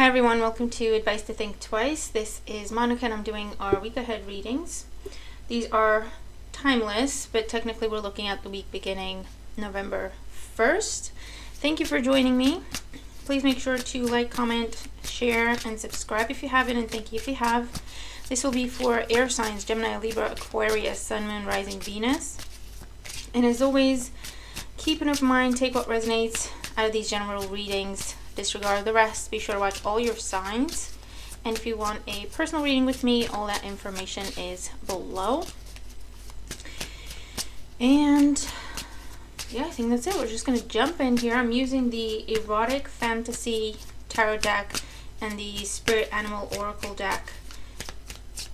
Hi everyone, welcome to Advice to Think Twice. This is Monica and I'm doing our week ahead readings. These are timeless, but technically we're looking at the week beginning November 1st. Thank you for joining me. Please make sure to like, comment, share, and subscribe if you haven't, and thank you if you have. This will be for air signs, Gemini, Libra, Aquarius, Sun, Moon, Rising, Venus. And as always, keep an open mind, take what resonates out of these general readings. Disregard the rest. Be sure to watch all your signs. And if you want a personal reading with me, all that information is below. And yeah, I think that's it. We're just going to jump in here. I'm using the Erotic Fantasy Tarot deck and the Spirit Animal Oracle deck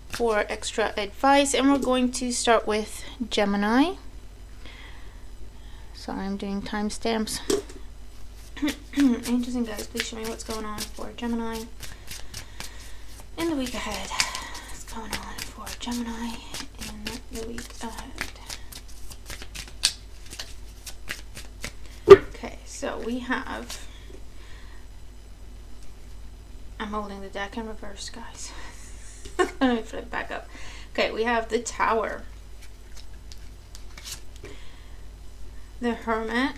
for extra advice. And we're going to start with Gemini. Sorry, I'm doing timestamps. Angels and guides, please show me what's going on for Gemini in the week ahead. What's going on for Gemini in the week ahead? Okay, so we have... I'm holding the deck in reverse, guys. Let me flip back up. Okay, we have the Tower, the Hermit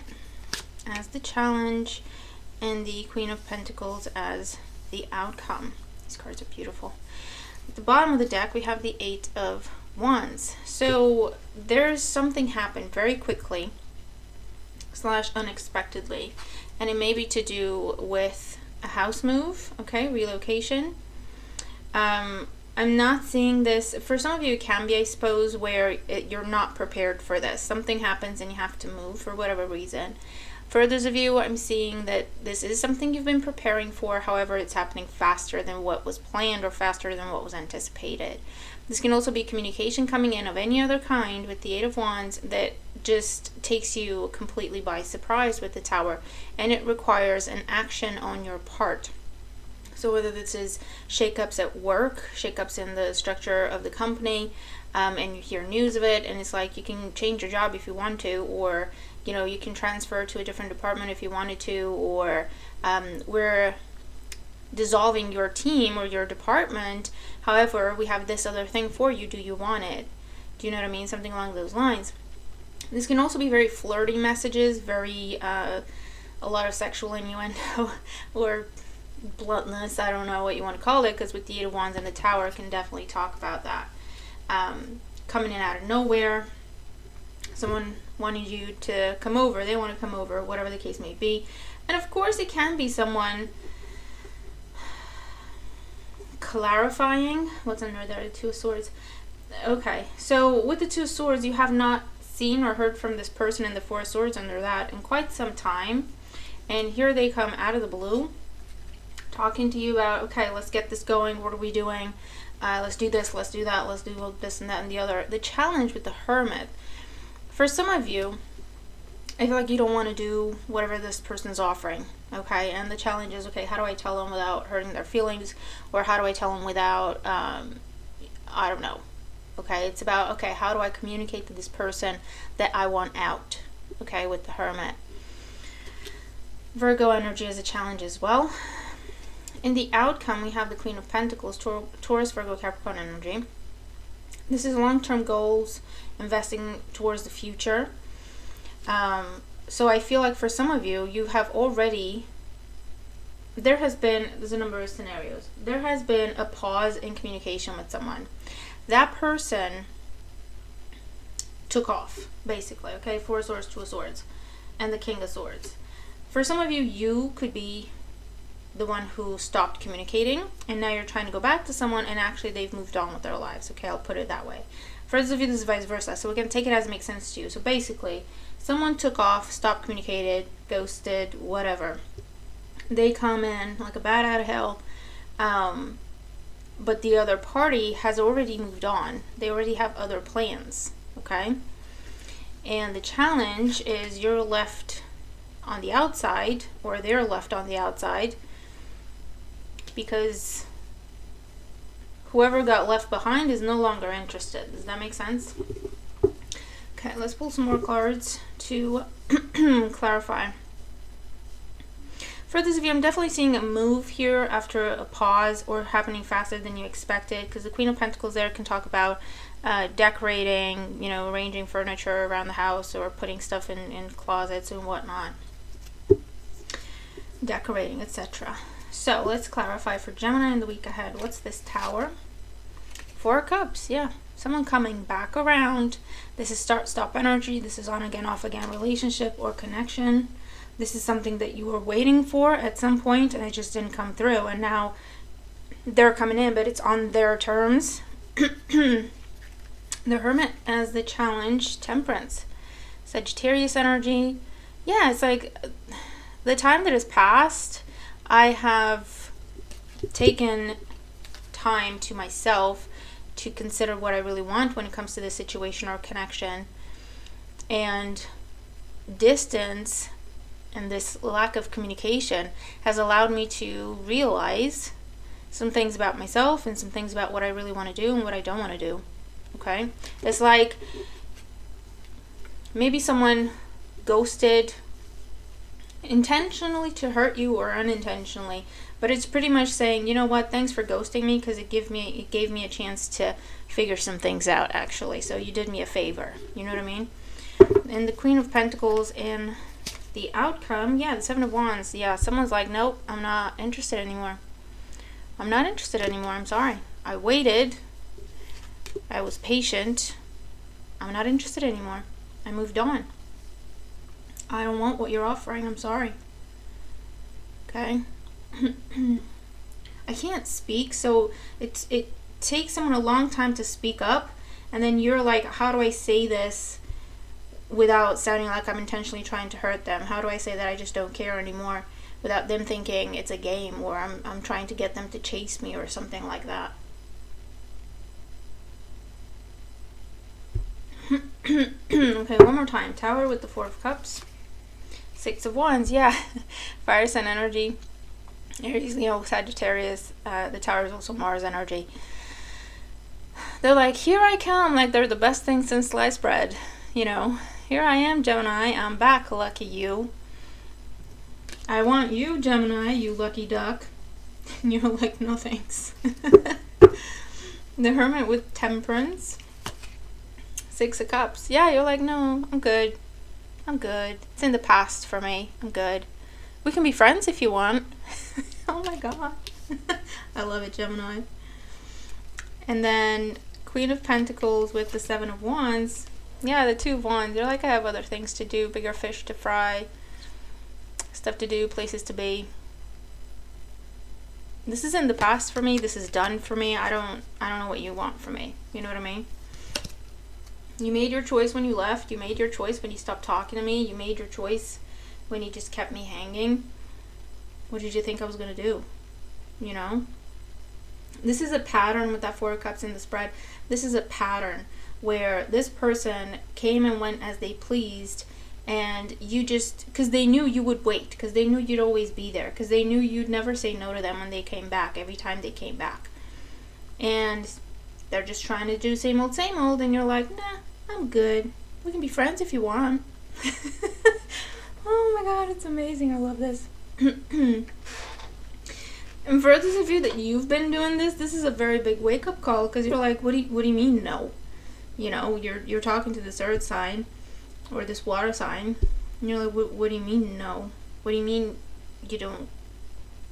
as the challenge, and the Queen of Pentacles as the outcome. These cards are beautiful. At the bottom of the deck we have the Eight of Wands. So there's something happened very quickly / unexpectedly, and it may be to do with a house move, okay, relocation. I'm not seeing this, for some of you it can be, I suppose, where you're not prepared for this. Something happens and you have to move for whatever reason. For others of you, I'm seeing that this is something you've been preparing for, however, it's happening faster than what was planned or faster than what was anticipated. This can also be communication coming in of any other kind with the Eight of Wands that just takes you completely by surprise with the Tower, and it requires an action on your part. So whether this is shakeups at work, shakeups in the structure of the company, and you hear news of it, and it's like you can change your job if you want to, or you know, you can transfer to a different department if you wanted to, or we're dissolving your team or your department. However, we have this other thing for you. Do you want it? Do you know what I mean? Something along those lines. This can also be very flirty messages, very a lot of sexual innuendo or bluntness. I don't know what you want to call it, because with the Eight of Wands and the Tower, it can definitely talk about that. Coming in out of nowhere. Someone wanted you to come over, they want to come over, whatever the case may be. And of course it can be someone clarifying. What's under there? The Two of Swords. Okay, so with the Two of Swords, you have not seen or heard from this person in the Four of Swords under that in quite some time, and here they come out of the blue talking to you about, okay, let's get this going, what are we doing, let's do this, let's do that, let's do this and that and the other. The challenge with the Hermit, for some of you, I feel like you don't want to do whatever this person's offering, okay? And the challenge is, okay, how do I tell them without hurting their feelings? Or how do I tell them without, I don't know, okay? It's about, okay, how do I communicate to this person that I want out, okay, with the Hermit. Virgo energy is a challenge as well. In the outcome, we have the Queen of Pentacles, Taurus, Virgo, Capricorn energy. This is long-term goals, investing towards the future. So I feel like for some of you, you have already, there's a number of scenarios. There has been a pause in communication with someone. That person took off, basically, okay? Four of Swords, Two of Swords, and the King of Swords. For some of you, you could be the one who stopped communicating, and now you're trying to go back to someone and actually they've moved on with their lives. Okay, I'll put it that way. For those of you, this is vice versa, so we can take it as it makes sense to you. So basically, someone took off, stopped communicated, ghosted, whatever. They come in like a bat out of hell, but the other party has already moved on. They already have other plans, okay? And the challenge is you're left on the outside, or they're left on the outside, because whoever got left behind is no longer interested. Does that make sense? Okay, let's pull some more cards to clarify. For those of you, I'm definitely seeing a move here after a pause or happening faster than you expected, because the Queen of Pentacles there can talk about decorating, you know, arranging furniture around the house or putting stuff in closets and whatnot. Decorating, etc. So let's clarify for Gemini in the week ahead. What's this Tower? Four of Cups, yeah. Someone coming back around. This is start-stop energy. This is on again, off again relationship or connection. This is something that you were waiting for at some point and it just didn't come through. And now they're coming in, but it's on their terms. The Hermit as the challenge. Temperance. Sagittarius energy. Yeah, it's like the time that has passed, I have taken time to myself to consider what I really want when it comes to this situation or connection. And distance and this lack of communication has allowed me to realize some things about myself and some things about what I really want to do and what I don't want to do. Okay? It's like maybe someone ghosted intentionally to hurt you or unintentionally, but it's pretty much saying, you know what, thanks for ghosting me, because it gave me a chance to figure some things out, actually. So you did me a favor. You know what I mean? And the Queen of Pentacles in the outcome, yeah, the Seven of Wands. Yeah, someone's like, nope, I'm not interested anymore. I'm not interested anymore. I'm sorry. I waited. I was patient. I'm not interested anymore. I moved on. I don't want what you're offering. I'm sorry. Okay? I can't speak, so it takes someone a long time to speak up, and then you're like, how do I say this without sounding like I'm intentionally trying to hurt them? How do I say that I just don't care anymore without them thinking it's a game, or I'm trying to get them to chase me or something like that? Okay, one more time. Tower with the Four of Cups. Six of Wands, yeah. Fire sign energy. Aries, Leo, Sagittarius. The Tower is also Mars energy. They're like, here I come, like they're the best thing since sliced bread. You know, here I am, Gemini. I'm back, lucky you. I want you, Gemini, you lucky duck. And you're like, no thanks. The Hermit with Temperance. Six of Cups. Yeah, you're like, no, I'm good. I'm good. It's in the past for me. I'm good. We can be friends if you want. Oh my god. I love it, Gemini. And then Queen of Pentacles with the Seven of Wands. Yeah, the Two of Wands. You're like, I have other things to do. Bigger fish to fry. Stuff to do. Places to be. This is in the past for me. This is done for me. I don't know what you want from me. You know what I mean? You made your choice when you left. You made your choice when you stopped talking to me. You made your choice when you just kept me hanging. What did you think I was going to do? You know? This is a pattern with that Four of Cups in the spread. This is a pattern where this person came and went as they pleased, and you just, because they knew you would wait, because they knew you'd always be there, because they knew you'd never say no to them when they came back, every time they came back. And they're just trying to do same old, and you're like, nah, I'm good. We can be friends if you want. Oh my god, it's amazing. I love this. And for those of you that you've been doing this is a very big wake-up call, because you're like, what do you mean no? You know, you're talking to this earth sign or this water sign, and you're like, what do you mean no? What do you mean you don't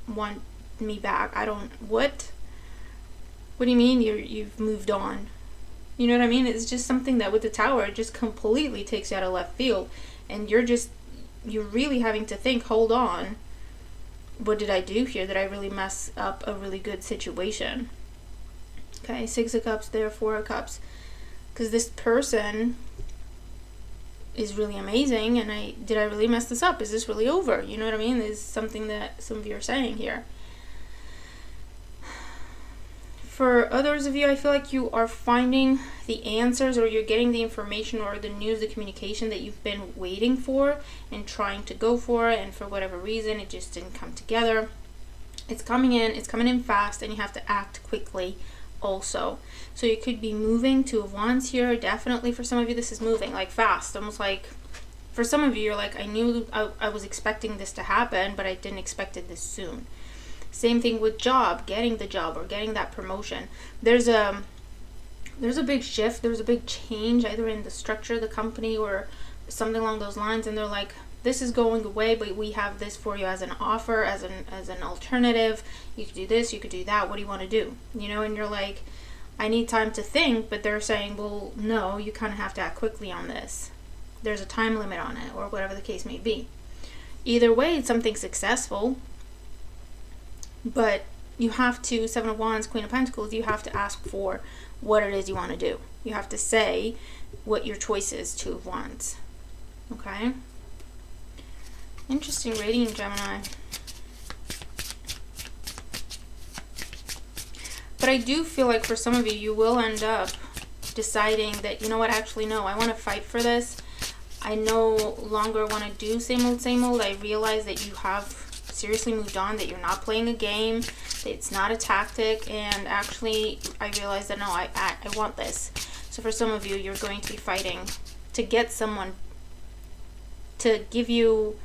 want me back? What do you mean you've moved on? You know what I mean? It's just something that with the Tower, it just completely takes you out of left field, and you're really having to think, hold on, what did I do here? Did I really mess up a really good situation? Okay, Six of Cups there, Four of Cups. Because this person is really amazing, and did I really mess this up? Is this really over? You know what I mean? Is something that some of you are saying here. For others of you, I feel like you are finding the answers, or you're getting the information or the news, the communication that you've been waiting for and trying to go for, and for whatever reason, it just didn't come together. It's coming in fast, and you have to act quickly also. So you could be moving. Two of Wands here. Definitely for some of you, this is moving like fast, almost like for some of you, you're like, I knew I was expecting this to happen, but I didn't expect it this soon. Same thing with job, getting the job or getting that promotion. There's a big shift, there's a big change either in the structure of the company or something along those lines, and they're like, this is going away, but we have this for you as an offer, as an alternative. You could do this, you could do that. What do you want to do? You know, and you're like, I need time to think, but they're saying, well, no, you kind of have to act quickly on this. There's a time limit on it, or whatever the case may be. Either way, it's something successful, but you have to, Seven of Wands, Queen of Pentacles, you have to ask for what it is you want to do. You have to say what your choice is, Two of Wands. Okay? Interesting reading, Gemini. But I do feel like for some of you, you will end up deciding that, you know what, actually, no, I want to fight for this. I no longer want to do same old, same old. I realize that you have seriously moved on, that you're not playing a game, that it's not a tactic, and actually, I realize that, no, I want this. So for some of you, you're going to be fighting to get someone to give you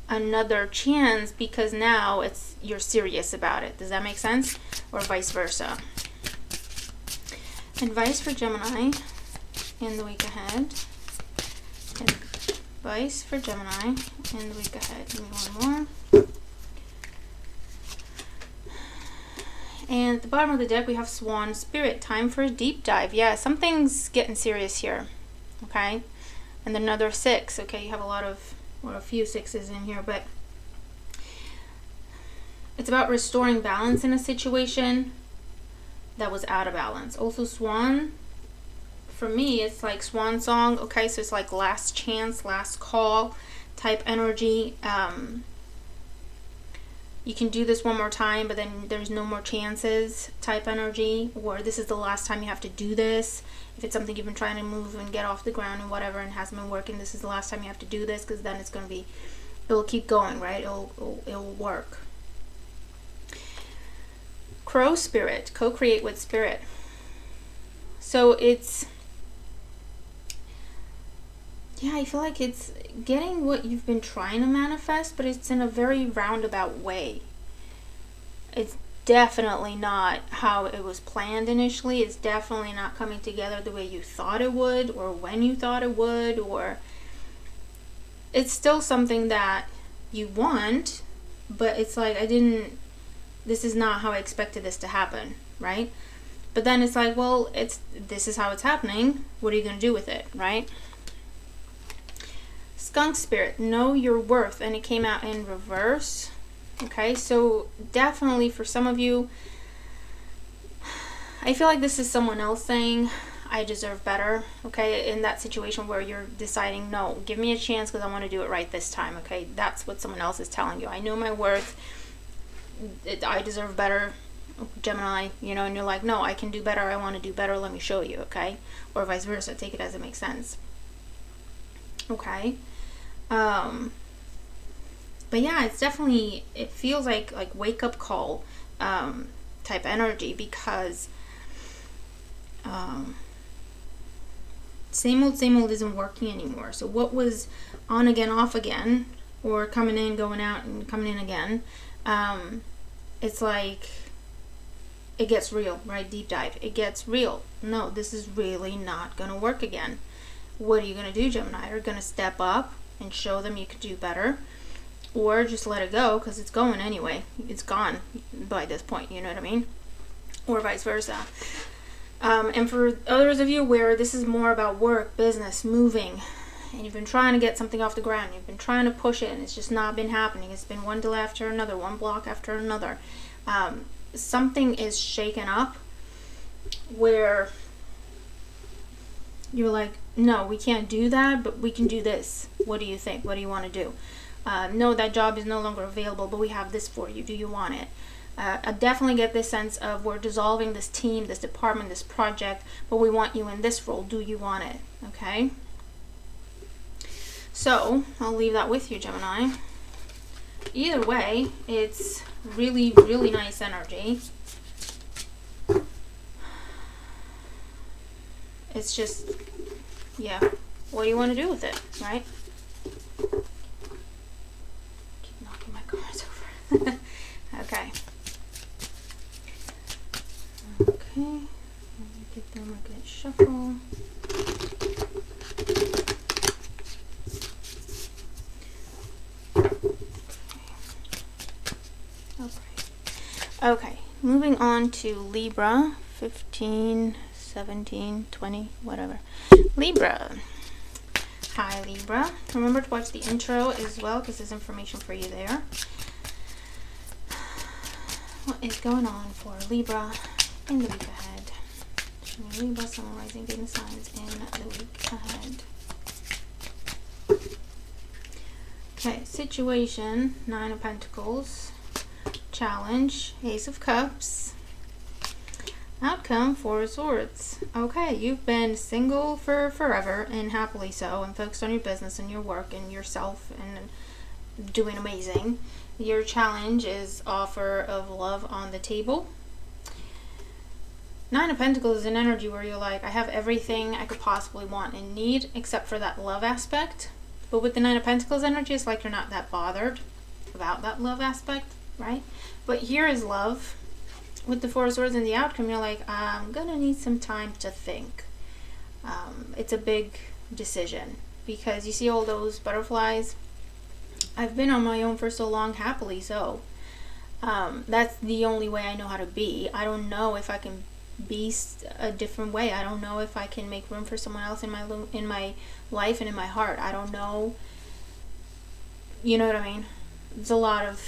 another chance because now you're serious about it. Does that make sense? Or vice versa. Advice for Gemini in the week ahead. Advice for Gemini in the week ahead. Give me one more. And at the bottom of the deck we have Swan Spirit. Time for a deep dive. Yeah, something's getting serious here. Okay? And another 6. Okay, you have a few 6s in here, but it's about restoring balance in a situation that was out of balance. Also, Swan, for me, it's like swan song. Okay, so it's like last chance, last call type energy. You can do this one more time, but then there's no more chances type energy, or this is the last time you have to do this. If it's something you've been trying to move and get off the ground and whatever and hasn't been working, this is the last time you have to do this, because then it's going to be, it'll keep going, right? It'll work. Crow Spirit, co-create with Spirit. So it's, yeah, I feel like it's getting what you've been trying to manifest, but it's in a very roundabout way. It's definitely not how it was planned initially. It's definitely not coming together the way you thought it would, or when you thought it would, or it's still something that you want, but it's like, this is not how I expected this to happen, right? But then it's like, well, this is how it's happening. What are you going to do with it, right? Skunk Spirit, know your worth, and it came out in reverse. Okay, so definitely for some of you, I feel like this is someone else saying, I deserve better, okay, in that situation where you're deciding, no, give me a chance because I want to do it right this time, okay? That's what someone else is telling you. I know my worth, I deserve better, Gemini, you know, and you're like, no, I can do better, I want to do better, let me show you, okay? Or vice versa, take it as it makes sense. Okay. But yeah, it's definitely, it feels like wake up call type energy, because same old isn't working anymore. So what was on again, off again, or coming in, going out, and coming in again, it's like it gets real, right? Deep dive. It gets real. No, this is really not going to work again. What are you going to do, Gemini? Are you going to step up and show them you could do better? Or just let it go because it's going anyway. It's gone by this point, you know what I mean? Or vice versa. And for others of you where this is more about work, business, moving, and you've been trying to get something off the ground, you've been trying to push it, and it's just not been happening. It's been one delay after another, one block after another. Something is shaken up where you're like, no, we can't do that, but we can do this. What do you think? What do you want to do? No, that job is no longer available, but we have this for you. Do you want it? I definitely get this sense of we're dissolving this team, this department, this project, but we want you in this role. Do you want it? Okay? So, I'll leave that with you, Gemini. Either way, it's really, really nice energy. It's just, yeah, what do you want to do with it, right? Keep knocking my cards over. Okay. Okay. Let me give them a good shuffle. Okay, moving on to Libra, 15, 17, 20, whatever. Libra. Hi, Libra. Remember to watch the intro as well, because there's information for you there. What is going on for Libra in the week ahead? Show me Libra, Sun, Rising, Venus signs in the week ahead. Okay, situation, 9 of Pentacles. Challenge, Ace of Cups. Outcome, 4 of Swords. Okay, you've been single for forever, and happily so, and focused on your business and your work and yourself and doing amazing. Your challenge is offer of love on the table. 9 of Pentacles is an energy where you're like, I have everything I could possibly want and need except for that love aspect. But with the 9 of Pentacles energy, it's like you're not that bothered about that love aspect, right? But here is love. With the 4 of Swords and the outcome, you're like, I'm gonna need some time to think. It's a big decision because you see all those butterflies. I've been on my own for so long, happily so. That's the only way I know how to be. I don't know if I can be a different way. I don't know if I can make room for someone else in my life and in my heart. I don't know. You know what I mean? It's a lot of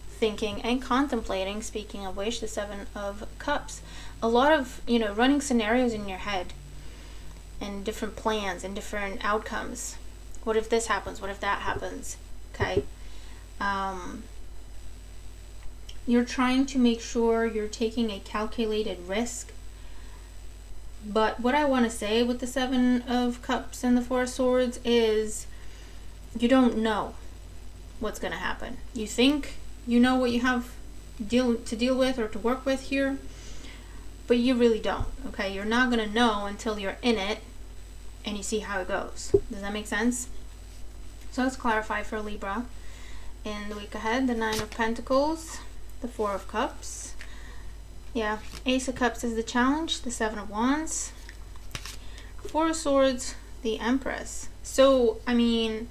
thinking and contemplating. Speaking of which, the 7 of Cups, a lot of running scenarios in your head and different plans and different outcomes. What if this happens? What if that happens? Okay. You're trying to make sure you're taking a calculated risk. But what I want to say with the 7 of Cups and the 4 of Swords is you don't know what's going to happen. You think you know what you have to deal with or to work with here, but you really don't. Okay, you're not going to know until you're in it and you see how it goes. Does that make sense? So let's clarify for Libra in the week ahead. The 9 of Pentacles, the 4 of Cups. Yeah, Ace of Cups is the challenge, the 7 of Wands. 4 of Swords, the Empress. So, I mean,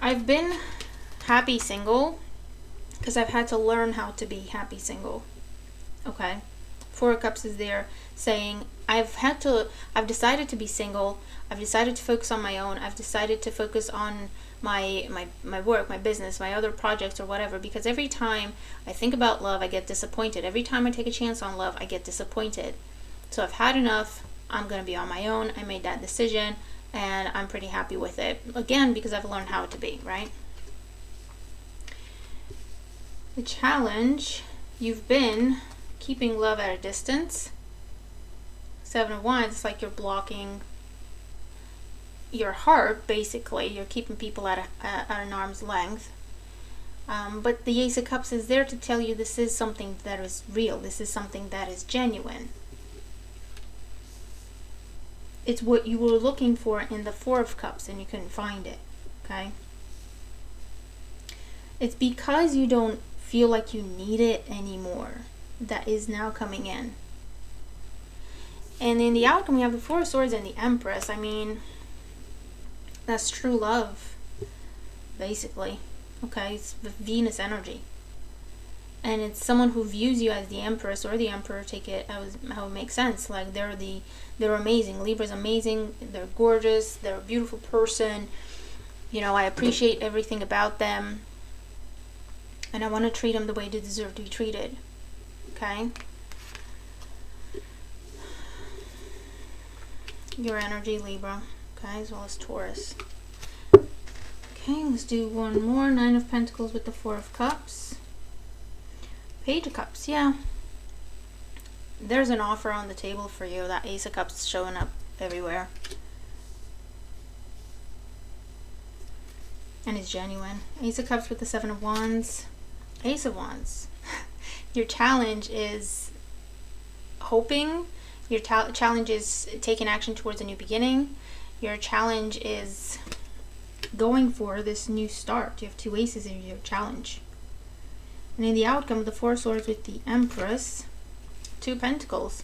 I've been happy single because I've had to learn how to be happy single. Okay. 4 of Cups is there saying I've decided to be single. I've decided to focus on my own. I've decided to focus on my work, my business, my other projects or whatever, because every time I think about love, I get disappointed. Every time I take a chance on love, I get disappointed. So I've had enough. I'm going to be on my own. I made that decision and I'm pretty happy with it. Again, because I've learned how to be, right? The challenge, you've been keeping love at a distance. 7 of Wands, it's like you're blocking your heart, basically. You're keeping people at an arm's length. But the Ace of Cups is there to tell you this is something that is real. This is something that is genuine. It's what you were looking for in the 4 of Cups and you couldn't find it. Okay? It's because you don't feel like you need it anymore that is now coming in. And in the outcome, we have the 4 of Swords and the Empress. I mean, that's true love, basically. Okay, it's the Venus energy. And it's someone who views you as the Empress or the Emperor. Take it how it makes sense. Like they're amazing. Libra's amazing. They're gorgeous. They're a beautiful person. I appreciate everything about them. And I want to treat them the way they deserve to be treated. Okay? Your energy, Libra. Okay, as well as Taurus. Okay, let's do one more. 9 of Pentacles with the 4 of Cups. Page of Cups, yeah. There's an offer on the table for you. That Ace of Cups is showing up everywhere. And it's genuine. Ace of Cups with the 7 of Wands. Ace of Wands. Your challenge is hoping. Your challenge is taking action towards a new beginning. Your challenge is going for this new start. You have 2 aces in your challenge. And in the outcome, the 4 swords with the Empress, 2 pentacles.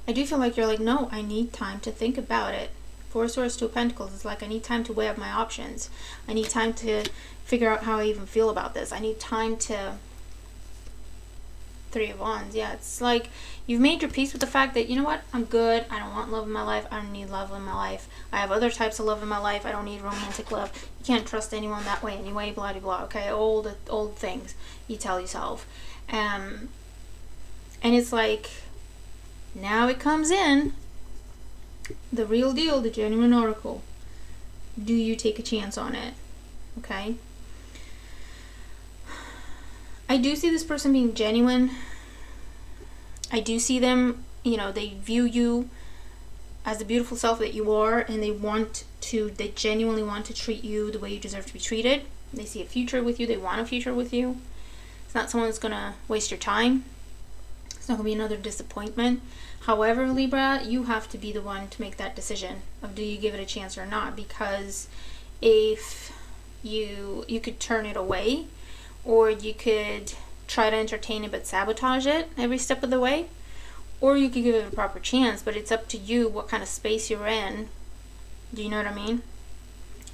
I do feel like you're like, no, I need time to think about it. 4 swords, 2 pentacles. It's like, I need time to weigh up my options. I need time to figure out how I even feel about this. I need time to... 3 of Wands. Yeah, it's like you've made your peace with the fact that, you know what, I'm good. I don't want love in my life. I don't need love in my life. I have other types of love in my life. I don't need romantic love. You can't trust anyone that way anyway, blah, blah, blah. Okay, old things you tell yourself. And it's like, now it comes in, the real deal, the genuine oracle. Do you take a chance on it? Okay. I do see this person being genuine. I do see them, you know, they view you as the beautiful self that you are, and they genuinely want to treat you the way you deserve to be treated. They see a future with you. They want a future with you. It's not someone that's going to waste your time. It's not going to be another disappointment. However, Libra, you have to be the one to make that decision of do you give it a chance or not, because if you could turn it away, or you could try to entertain it but sabotage it every step of the way, or you could give it a proper chance, but it's up to you what kind of space you're in. Do you know what I mean?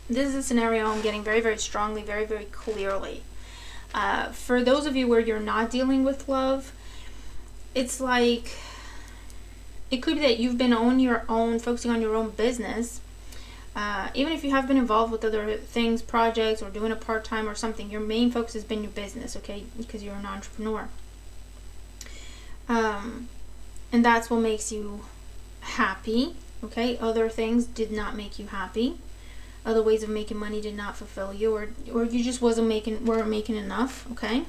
This is a scenario I'm getting very, very strongly, very, very clearly. For those of you where you're not dealing with love, it's like, it could be that you've been on your own, focusing on your own business. Even if you have been involved with other things, projects, or doing a part-time or something, your main focus has been your business, okay? Because you're an entrepreneur. And that's what makes you happy, okay? Other things did not make you happy. Other ways of making money did not fulfill you, or you just weren't making enough, okay?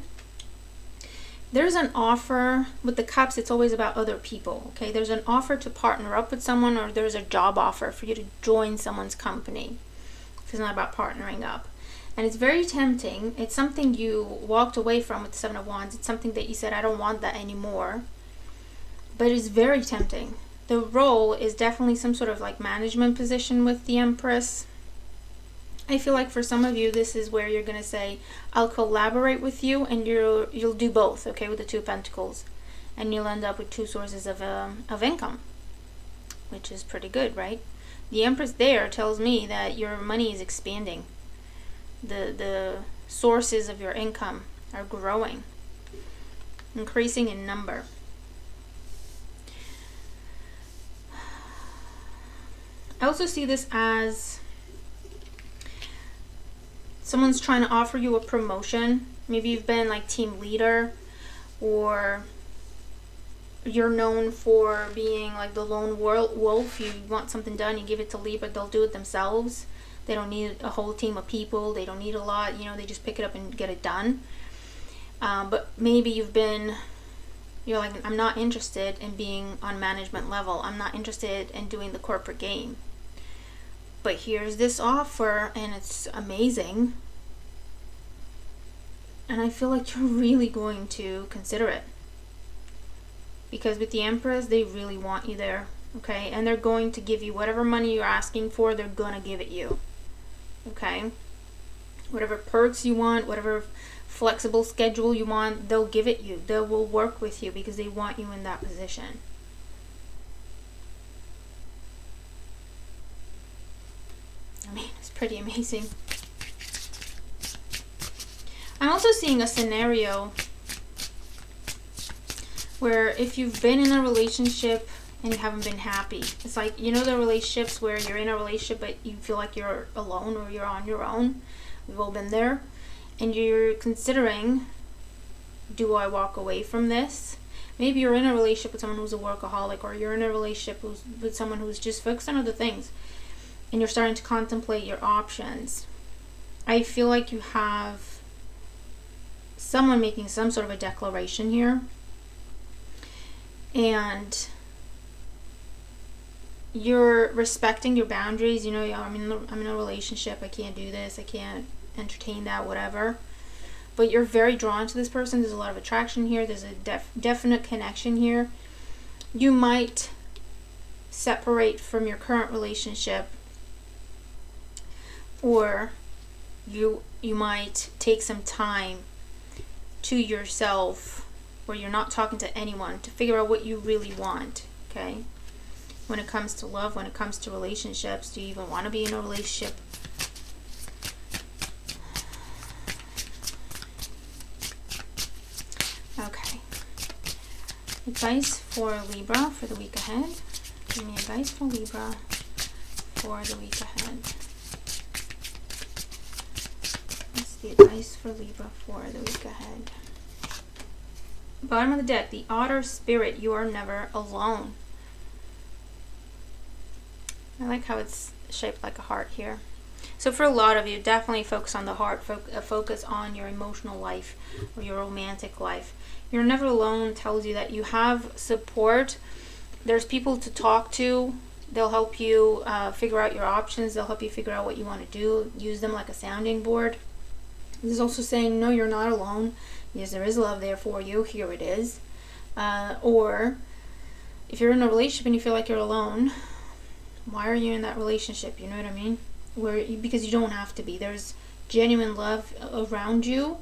There's an offer with the Cups. It's always about other people, okay? There's an offer to partner up with someone, or there's a job offer for you to join someone's company. If it's not about partnering up. And it's very tempting. It's something you walked away from with the 7 of Wands. It's something that you said, I don't want that anymore. But it's very tempting. The role is definitely some sort of like management position with the Empress. I feel like for some of you, this is where you're going to say, I'll collaborate with you, and you'll do both, okay, with the 2 pentacles. And you'll end up with 2 sources of income, which is pretty good, right? The Empress there tells me that your money is expanding. The sources of your income are growing, increasing in number. I also see this as someone's trying to offer you a promotion. Maybe you've been like team leader, or you're known for being like the lone wolf. You want something done, you give it to Libra, they'll do it themselves. They don't need a whole team of people. They don't need a lot. You know, they just pick it up and get it done. But maybe you're like, I'm not interested in being on management level. I'm not interested in doing the corporate game. But here's this offer, and it's amazing. And I feel like you're really going to consider it. Because with the Empress, they really want you there. Okay? And they're going to give you whatever money you're asking for, they're going to give it you. Okay? Whatever perks you want, whatever flexible schedule you want, they'll give it you. They will work with you because they want you in that position. I mean, it's pretty amazing. I'm also seeing a scenario where if you've been in a relationship and you haven't been happy, it's like, you know, the relationships where you're in a relationship but you feel like you're alone or you're on your own. We've all been there. And you're considering, do I walk away from this? Maybe you're in a relationship with someone who's a workaholic, or you're in a relationship with someone who's just focused on other things, and you're starting to contemplate your options. I feel like you have someone making some sort of a declaration here, and you're respecting your boundaries. You know, I'm in a relationship. I can't do this. I can't entertain that, whatever. But you're very drawn to this person. There's a lot of attraction here. There's a definite connection here. You might separate from your current relationship, or you might take some time to yourself where you're not talking to anyone to figure out what you really want, okay? When it comes to love, when it comes to relationships, do you even want to be in a relationship? Okay. Advice for Libra for the week ahead. Give me advice for Libra for the week ahead. What's the advice for Libra for the week ahead? Bottom of the deck, the Otter Spirit. You are never alone. I like how it's shaped like a heart here. So for a lot of you, definitely focus on the heart. Focus on your emotional life or your romantic life. You're never alone tells you that you have support. There's people to talk to. They'll help you figure out your options. They'll help you figure out what you want to do. Use them like a sounding board. This is also saying, no, you're not alone. Yes, there is love there for you. Here it is. Or if you're in a relationship and you feel like you're alone, why are you in that relationship? You know what I mean? Because you don't have to be. There's genuine love around you,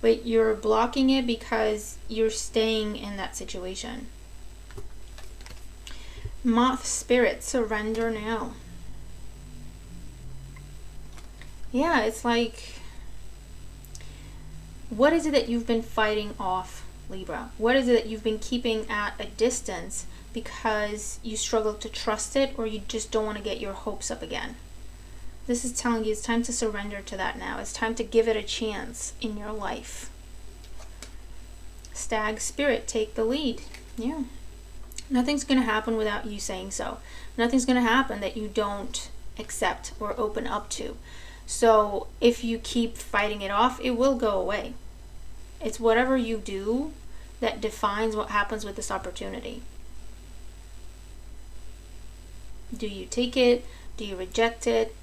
but you're blocking it because you're staying in that situation. Moth Spirit, surrender now. Yeah, it's like, what is it that you've been fighting off, Libra? What is it that you've been keeping at a distance because you struggle to trust it, or you just don't want to get your hopes up again? This is telling you it's time to surrender to that now. It's time to give it a chance in your life. Stag Spirit, take the lead. Yeah. Nothing's going to happen without you saying so. Nothing's going to happen that you don't accept or open up to. So if you keep fighting it off, it will go away. It's whatever you do that defines what happens with this opportunity. Do you take it? Do you reject it?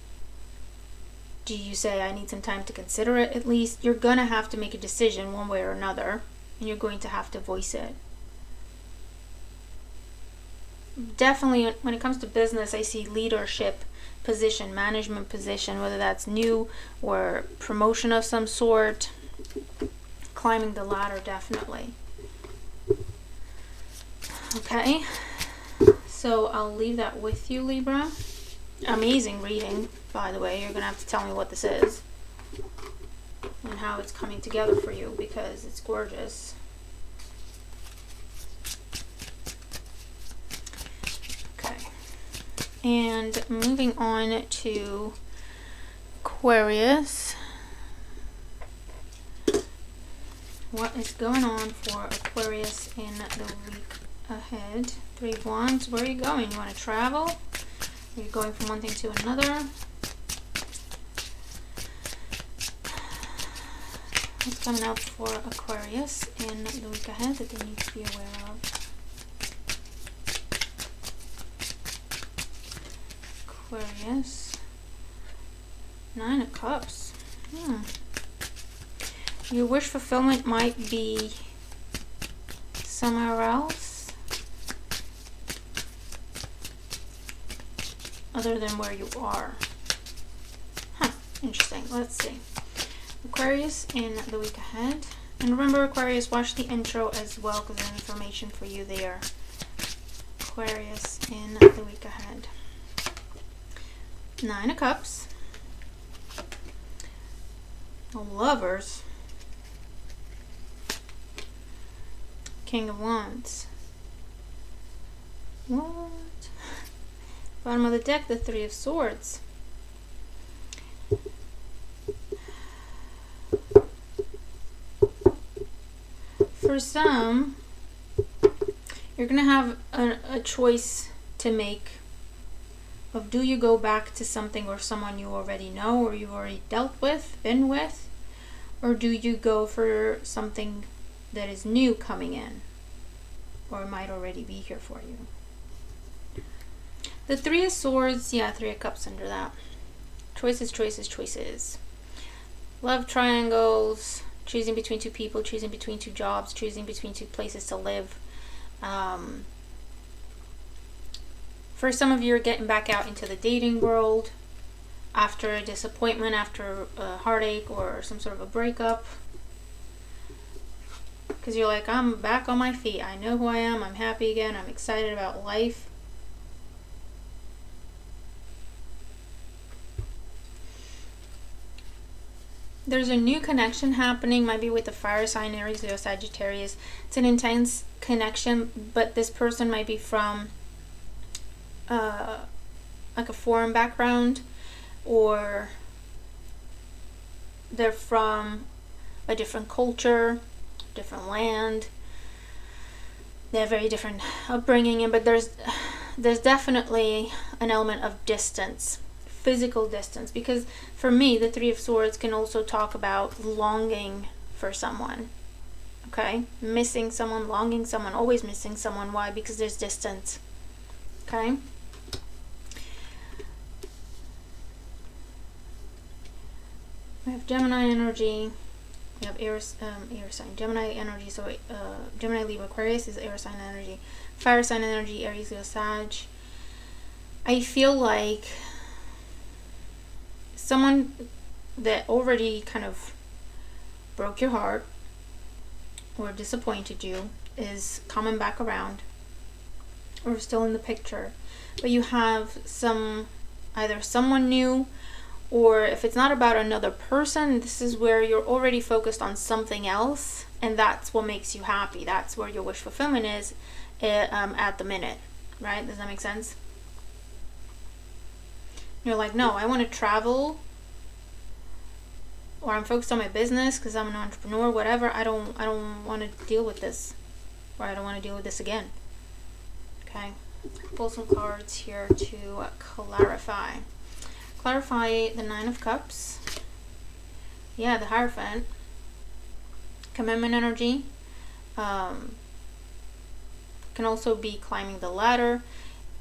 Do you say, I need some time to consider it at least? You're going to have to make a decision one way or another, and you're going to have to voice it. Definitely, when it comes to business, I see leadership position, management position, whether that's new or promotion of some sort, climbing the ladder, definitely. Okay. So I'll leave that with you, Libra. Amazing reading, by the way. You're going to have to tell me what this is and how it's coming together for you, because it's gorgeous. Okay. And moving on to Aquarius. What is going on for Aquarius in the week ahead? 3 of Wands. Where are you going? You want to travel? Are you going from one thing to another? What's coming up for Aquarius in the week ahead that they need to be aware of? Aquarius. 9 of Cups. Your wish fulfillment might be somewhere else other than where you are. Interesting. Let's see. Aquarius in the week ahead. And remember, Aquarius, watch the intro as well, because there's information for you there. Aquarius in the week ahead. 9 of Cups. Lovers. King of Wands. What? Bottom of the deck, the 3 of Swords. For some, you're going to have a choice to make of, do you go back to something or someone you already know or you've already dealt with, been with, or do you go for something that is new coming in or might already be here for you? The 3 of Swords, yeah, 3 of Cups under that. Choices, choices, choices. Love triangles, choosing between 2 people, choosing between 2 jobs, choosing between 2 places to live. For some of you, you're getting back out into the dating world after a disappointment, after a heartache or some sort of a breakup. Because you're like, I'm back on my feet. I know who I am. I'm happy again. I'm excited about life. There's a new connection happening, might be with the fire sign, Aries, Leo, Sagittarius. It's an intense connection, but this person might be from like a foreign background, or they're from a different culture, different land. They have very different upbringing, but there's definitely an element of distance, physical distance, because for me the Three of Swords can also talk about longing for someone. Okay, missing someone, longing someone, always missing someone. Why? Because there's distance. Okay, we have Gemini energy. We have air sign, Gemini energy. So Gemini, Libra, Aquarius is air sign energy. Fire sign energy, Aries, Leo, Sag. I feel like someone that already kind of broke your heart or disappointed you is coming back around, or still in the picture. But you have either someone new, or if it's not about another person, this is where you're already focused on something else, and that's what makes you happy. That's where your wish fulfillment is at the minute, right? Does that make sense? You're like, no, I want to travel, or I'm focused on my business because I'm an entrepreneur, whatever. I don't want to deal with this, or I don't want to deal with this again. Okay, pull some cards here to clarify. Clarify the Nine of Cups. Yeah, the Hierophant. Commitment energy. Can also be climbing the ladder.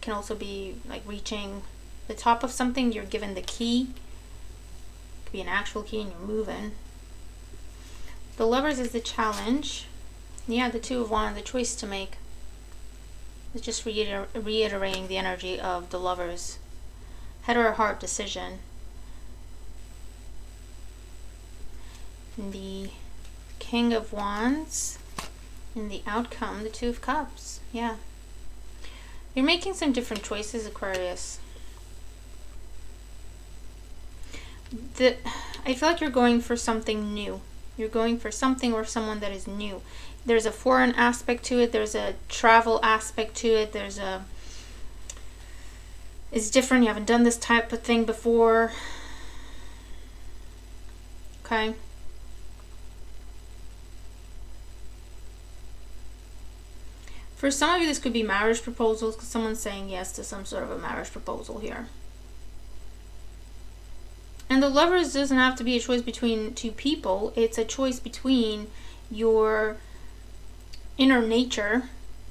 Can also be like reaching the top of something. You're given the key. Could be an actual key and you're moving. The Lovers is the challenge. Yeah, the Two of Wands, the choice to make. It's just reiterating the energy of the Lovers. Head or heart decision. The King of Wands. And the outcome, the Two of Cups. Yeah. You're making some different choices, Aquarius. I feel like you're going for something new. You're going for something or someone that is new. There's a foreign aspect to it. There's a travel aspect to it. It's different. You haven't done this type of thing before. Okay. For some of you, this could be marriage proposals, because someone's saying yes to some sort of a marriage proposal here. And the Lovers doesn't have to be a choice between two people. It's a choice between your inner nature,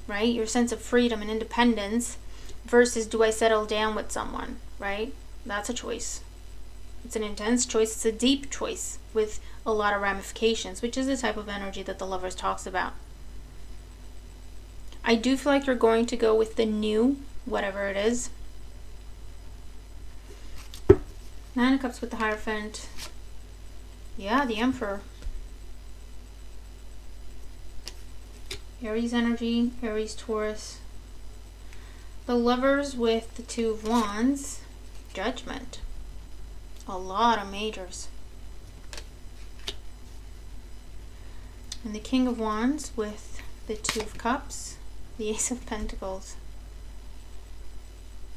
right? Your sense of freedom and independence versus do I settle down with someone, right? That's a choice. It's an intense choice. It's a deep choice with a lot of ramifications, which is the type of energy that the Lovers talks about. I do feel like you're going to go with the new, whatever it is. Nine of Cups with the Hierophant. Yeah, the Emperor. Aries energy, Aries, Taurus. The Lovers with the Two of Wands. Judgment. A lot of majors. And the King of Wands with the Two of Cups. The Ace of Pentacles.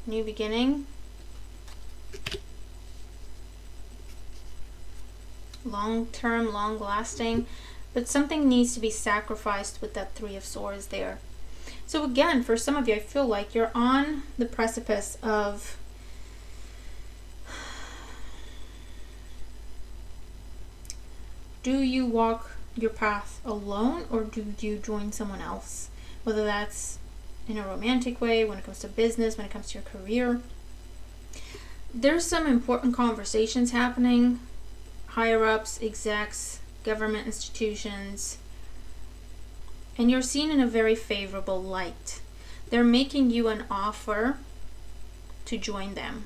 New beginning. Long-term, long-lasting. But something needs to be sacrificed with that Three of Swords there. So again, for some of you, I feel like you're on the precipice of do you walk your path alone, or do you join someone else? Whether that's in a romantic way, when it comes to business, when it comes to your career. There's some important conversations happening. Higher ups, execs, government institutions. And you're seen in a very favorable light. They're making you an offer to join them.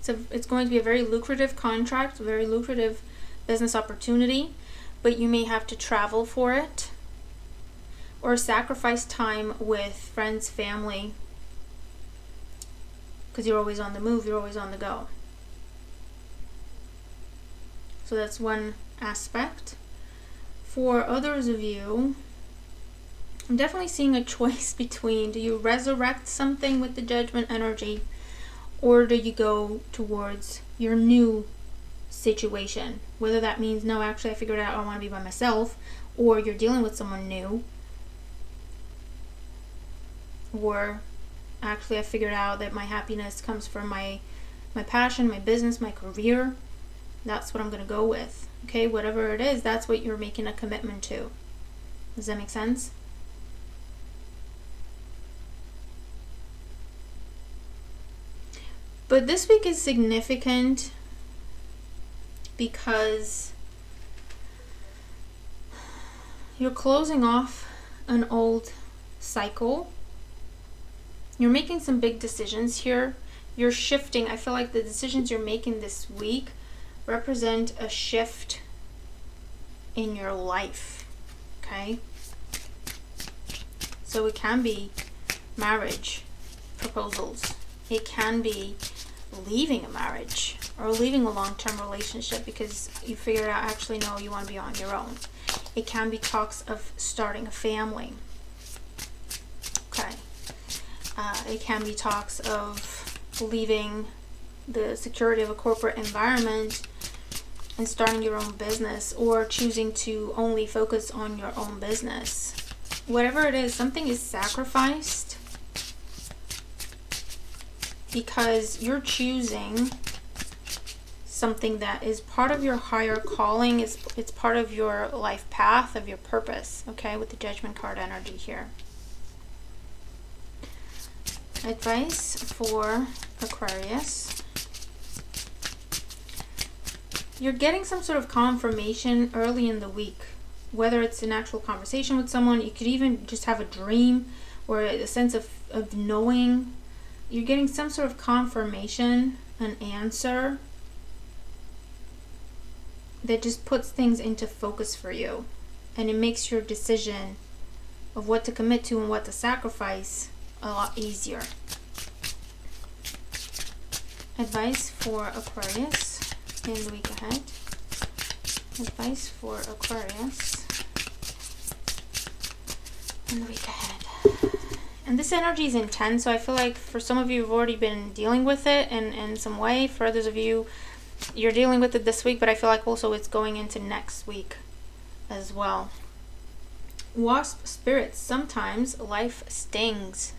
So it's going to be a very lucrative contract, a very lucrative business opportunity, but you may have to travel for it or sacrifice time with friends, family, because you're always on the move, you're always on the go. So that's one aspect. For others of you, I'm definitely seeing a choice between, do you resurrect something with the Judgment energy, or do you go towards your new situation? Whether that means, no, actually I figured out I want to be by myself, or you're dealing with someone new, or actually I figured out that my happiness comes from my passion, my business, my career. That's what I'm going to go with. Okay, whatever it is, that's what you're making a commitment to. Does that make sense? But this week is significant because you're closing off an old cycle. You're making some big decisions here. You're shifting. I feel like the decisions you're making this week represent a shift in your life. Okay? So it can be marriage proposals. It can be leaving a marriage or leaving a long-term relationship because you figured out, actually, no, you want to be on your own. It can be talks of starting a family. Okay. It can be talks of leaving the security of a corporate environment and starting your own business, or choosing to only focus on your own business. Whatever it is, something is sacrificed because you're choosing something that is part of your higher calling. It's part of your life path, of your purpose, okay, with the Judgment card energy here. Advice for Aquarius. You're getting some sort of confirmation early in the week, whether it's an actual conversation with someone. You could even just have a dream or a sense of knowing. You're getting some sort of confirmation, an answer that just puts things into focus for you, and it makes your decision of what to commit to and what to sacrifice a lot easier. Advice for Aquarius in the week ahead. Advice for Aquarius in the week ahead. And this energy is intense, so I feel like for some of you, you've already been dealing with it in some way. For others of you, you're dealing with it this week, but I feel like also it's going into next week as well. Wasp spirits, sometimes life stings.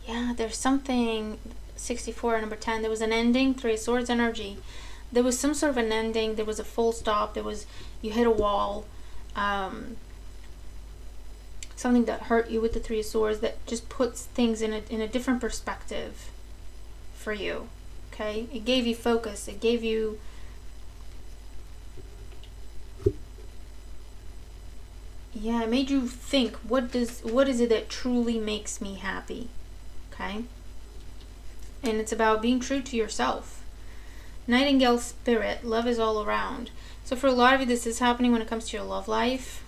Yeah, there's something. 64, number 10, there was an ending. 3 of Swords energy. There was some sort of an ending. There was a full stop. You hit a wall. Something that hurt you with the 3 of Swords that just puts things in a different perspective for you. Okay? It gave you focus. It gave you it made you think, what is it that truly makes me happy? Okay? And it's about being true to yourself. Nightingale spirit, love is all around. So for a lot of you, this is happening when it comes to your love life.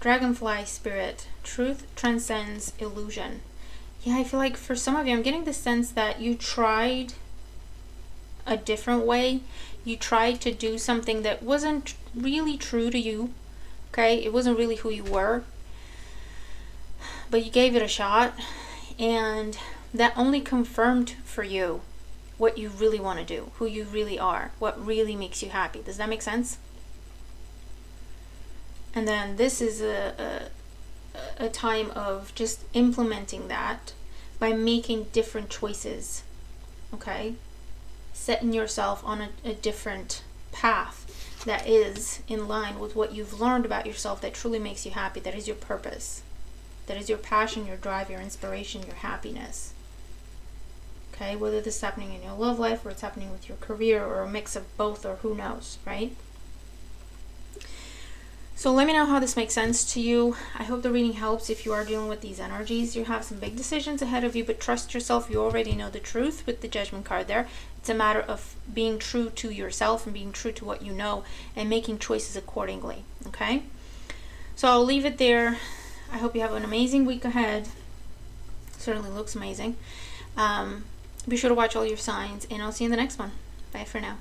Dragonfly spirit, truth transcends illusion. Yeah, I feel like for some of you, I'm getting the sense that you tried a different way. You tried to do something that wasn't really true to you. Okay? It wasn't really who you were. But you gave it a shot. And that only confirmed for you what you really want to do, who you really are, what really makes you happy. Does that make sense? And then this is a time of just implementing that by making different choices. Okay? Setting yourself on a different path that is in line with what you've learned about yourself that truly makes you happy. That is your purpose. That is your passion, your drive, your inspiration, your happiness. Okay? Whether this is happening in your love life or it's happening with your career or a mix of both, or who knows, right? So let me know how this makes sense to you. I hope the reading helps if you are dealing with these energies. You have some big decisions ahead of you, but trust yourself. You already know the truth with the Judgment card there. It's a matter of being true to yourself and being true to what you know and making choices accordingly, okay? So I'll leave it there. I hope you have an amazing week ahead. Certainly looks amazing. Be sure to watch all your signs, and I'll see you in the next one. Bye for now.